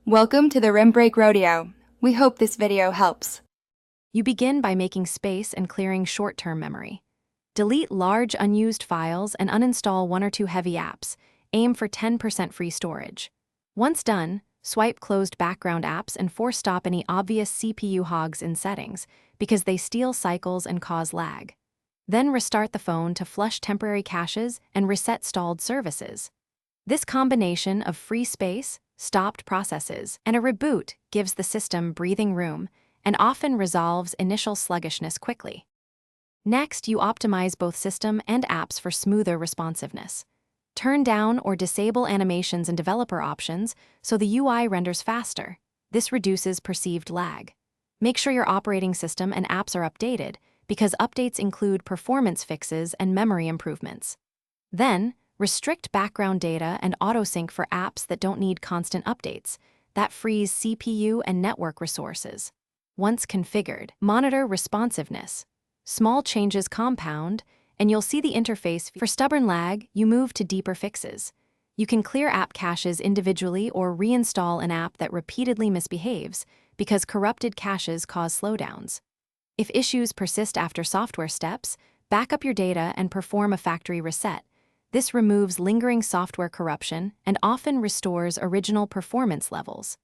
Welcome to the Rim Break Rodeo. We hope this video helps. You begin by making space and clearing short-term memory. Delete large unused files and uninstall one or two heavy apps. Aim for 10% free storage. Once done, swipe closed background apps and force stop any obvious CPU hogs in settings because they steal cycles and cause lag. Then restart the phone to flush temporary caches and reset stalled services. This combination of free space, stopped processes, and a reboot gives the system breathing room and often resolves initial sluggishness quickly. Next, you optimize both system and apps for smoother responsiveness. Turn down or disable animations and developer options so the UI renders faster. This reduces perceived lag. Make sure your operating system and apps are updated because updates include performance fixes and memory improvements. Then, restrict background data and autosync for apps that don't need constant updates. That frees CPU and network resources. Once configured, monitor responsiveness. Small changes compound, and you'll see the interface. For stubborn lag, you move to deeper fixes. You can clear app caches individually or reinstall an app that repeatedly misbehaves because corrupted caches cause slowdowns. If issues persist after software steps, back up your data and perform a factory reset. This removes lingering software corruption and often restores original performance levels.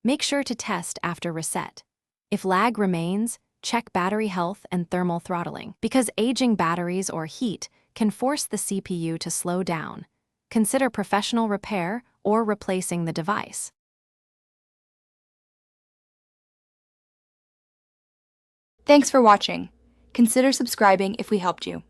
Make sure to test after reset. If lag remains, check battery health and thermal throttling, because aging batteries or heat can force the CPU to slow down. Consider professional repair or replacing the device. Thanks for watching. Consider subscribing if we helped you.